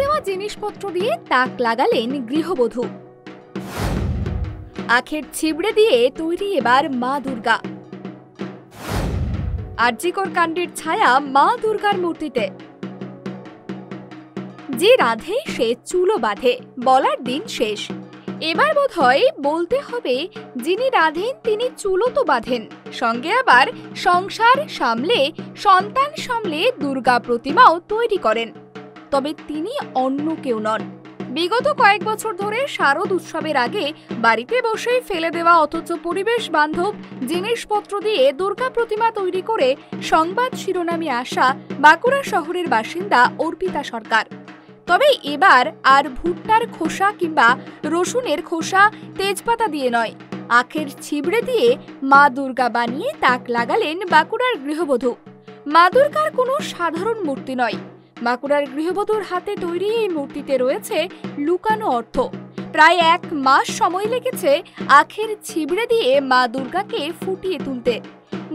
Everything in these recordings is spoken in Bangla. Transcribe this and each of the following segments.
দেওয়া জিনিসপত্র দিয়ে তাক লাগালেন গৃহবধূ। আখের ছিবড়ে দিয়ে তৈরি এবার মা দুর্গা। আরজিকর কাণ্ডের ছায়া মা দুর্গার মূর্তিতে। যে রাধে সে চুলো বাঁধে, বলার দিন শেষ। এবার বোধহয় বলতে হবে, যিনি রাধেন তিনি চুলো তো বাঁধেন, সঙ্গে আবার সংসার সামলে সন্তান সামলে দুর্গা প্রতিমাও তৈরি করেন। তবে তিনি অন্য কেউ নন। বিগত কয়েক বছর ধরে শারদ উৎসবের আগে বাড়িতে বসেই ফেলে দেওয়া অথচ পরিবেশ বান্ধব জিনিসপত্র দিয়ে দুর্গা প্রতিমা তৈরি করে সংবাদ শিরোনামে আসা বাঁকুড়া শহরের বাসিন্দা অর্পিতা সরকার। তবে এবার আর ভুট্টার খোসা কিংবা রসুনের খোসা তেজপাতা দিয়ে নয়, আখের ছিবড়ে দিয়ে মা দুর্গা বানিয়ে তাক লাগালেন বাঁকুড়ার গৃহবধূ। মা দুর্গার কোনো সাধারণ মূর্তি নয়, বাঁকুড়ার গৃহবধূর হাতে তৈরি এই মূর্তিতে রয়েছে লুকানো অর্থ। প্রায় 1 মাস সময় লেগেছে আখের ছিবড়ে দিয়ে মা দুর্গাকে ফুটিয়ে তুলতে।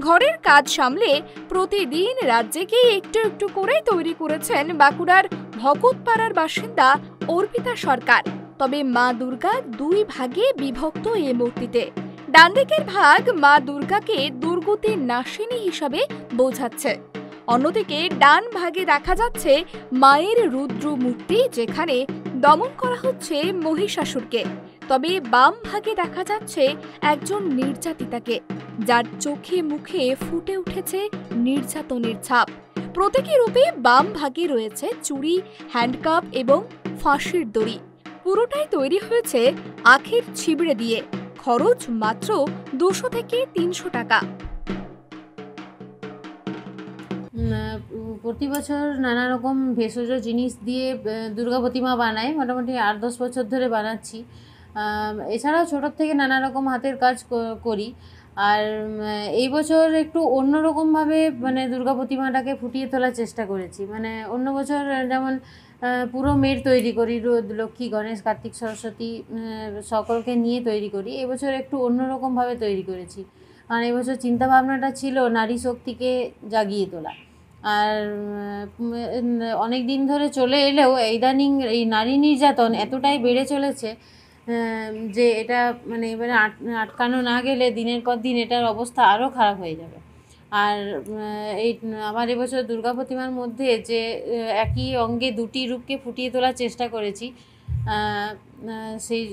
ঘরের কাজ সামলে প্রতিদিন রাজ্যকে একটু একটু করে তৈরি করেছেন বাঁকুড়ার ভকতপাড়ার বাসিন্দা অর্পিতা সরকার। তবে মা দুর্গা 2 ভাগে বিভক্ত এই মূর্তিতে। ডান দিকের ভাগ মা দুর্গাকে দুর্গতির নাশিনী হিসাবে বোঝাচ্ছে, অন্যদিকে ডান ভাগে দেখা যাচ্ছে মায়ের রুদ্র মূর্তি, যেখানে দমন করা হচ্ছে মহিষাসুরকে। তবে বাম ভাগে দেখা যাচ্ছে একজন নির্যাতিতাকে, যার চোখে মুখে ফুটে উঠেছে নির্যাতনের ছাপ। প্রতীকী রূপে বাম ভাগে রয়েছে চুড়ি, হ্যান্ডকাপ এবং ফাঁসির দড়ি। পুরোটাই তৈরি হয়েছে আখের ছিবড়ে দিয়ে। খরচ মাত্র 200 থেকে 300 টাকা। প্রতি বছর নানা রকম ভেষজ জিনিস দিয়ে দুর্গা প্রতিমা বানাই, মোটামুটি 8-10 বছর ধরে বানাচ্ছি। এছাড়াও ছোটোর থেকে নানা রকম হাতের কাজ করি। আর এই বছর একটু অন্যরকমভাবে মানে দুর্গা প্রতিমাটাকে ফুটিয়ে তোলার চেষ্টা করেছি। মানে অন্য বছর যেমন পুরো মেয়ের তৈরি করি, লক্ষ্মী, গণেশ, কার্তিক, সরস্বতী সকলকে নিয়ে তৈরি করি। এবছর একটু অন্যরকমভাবে তৈরি করেছি, কারণ এবছর চিন্তাভাবনাটা ছিল নারী শক্তিকে জাগিয়ে তোলা। আর অনেক দিন ধরে চলে এলেও ইদানিং এই নারী নির্যাতন এতটাই বেড়ে চলেছে যে এটা মানে এবারে আটকানো না গেলে দিনের পর দিন এটার অবস্থা আরও খারাপ হয়ে যাবে। আর এই আমার এবছর দুর্গা প্রতিমার মধ্যে যে একই অঙ্গে 2টি রূপকে ফুটিয়ে তোলার চেষ্টা করেছি, সেই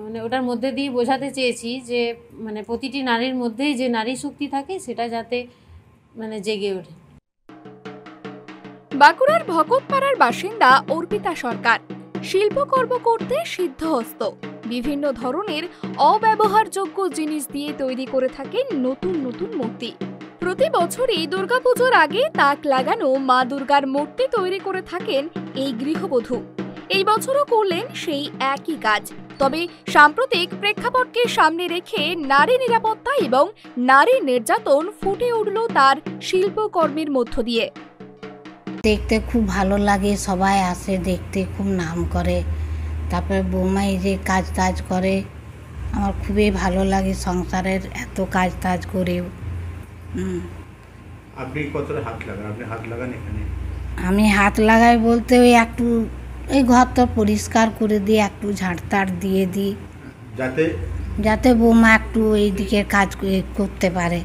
মানে ওটার মধ্যে দিয়ে বোঝাতে চেয়েছি যে মানে প্রতিটি নারীর মধ্যেই যে নারী শক্তি থাকে সেটা যাতে মানে জেগে ওঠে। বাঁকুড়ার ভকতপাড়ার বাসিন্দা অর্পিতা সরকার শিল্পকর্ম করতে সিদ্ধহস্ত। বিভিন্ন ধরনের অব্যবহারযোগ্য জিনিস দিয়ে তৈরি করে থাকেন নতুন নতুন মূর্তি। প্রতি বছরই দুর্গাপুজোর আগে তাক লাগানো মা দুর্গার মূর্তি তৈরি করে থাকেন এই গৃহবধূ। এই বছরও করলেন সেই একই কাজ। তবে সাম্প্রতিক প্রেক্ষাপটকে সামনে রেখে নারী নিরাপত্তা এবং নারী নির্যাতন ফুটে উঠল তার শিল্পকর্মের মধ্য দিয়ে। দেখতে খুব ভালো লাগে, সবাই আসে দেখতে, খুব নাম করে। তারপরে বৌমাই যে কাজ করে, আমার খুবই ভালো লাগে সংসারের এত কাজ করেও। আপনি কতটা হাত লাগান? আপনি হাত লাগান এখানে? আমি হাত লাগাই বলতে ওই একটু এই ঘর তো পরিষ্কার করে দিই, একটু ঝাড় দিয়ে দিই, যাতে বৌমা একটু এই দিকের কাজ করতে পারে।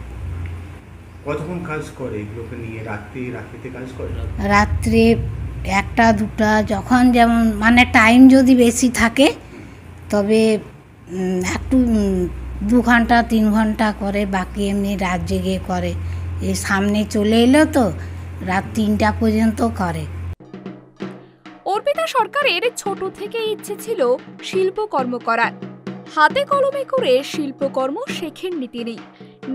কতক্ষণ কাজ করে এগুলোকে নিয়ে? রাত্রিতে কাজ করে? রাত্রে 1টা-2টা, যখন যেমন মানে টাইম যদি বেশি থাকে তবে একটু 2 ঘন্টা 3 ঘন্টা করে, বাকি এমনি রাত জেগে করে। এই সামনে চলে এলো তো রাত 3টা পর্যন্ত করে। অর্পিতা সরকারের ছোট থেকে ইচ্ছে ছিল শিল্পকর্ম করার। হাতে কলমে করে শিল্পকর্ম শেখেননি তিনি।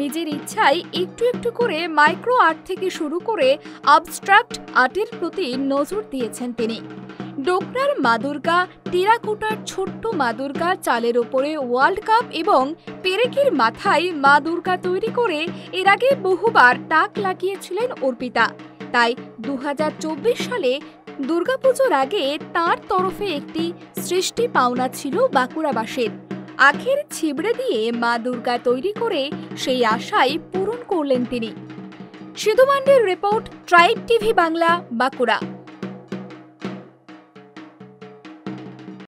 নিজের ইচ্ছায় একটু একটু করে মাইক্রো আর্ট থেকে শুরু করে আবস্ট্রাক্ট আর্টের প্রতি নজর দিয়েছেন তিনি। ডোকরার মা দুর্গা, টেরাকোটার ছোট্ট মা দুর্গা, চালের ওপরে ওয়ার্ল্ড কাপ এবং পেরেকের মাথায় মা দুর্গা তৈরি করে এর আগে বহুবার তাক লাগিয়েছিলেন অর্পিতা। তাই 2024 সালে দুর্গাপুজোর আগে তার তরফে একটি সৃষ্টি পাওনা ছিল বাঁকুড়াবাসীর। আখের ছিবড়ে দিয়ে মা দুর্গা তৈরি করে সেই আশাই পূরণ করলেন তিনি। সিধু মান্ডির report, tribe TV Bangla, Bankura.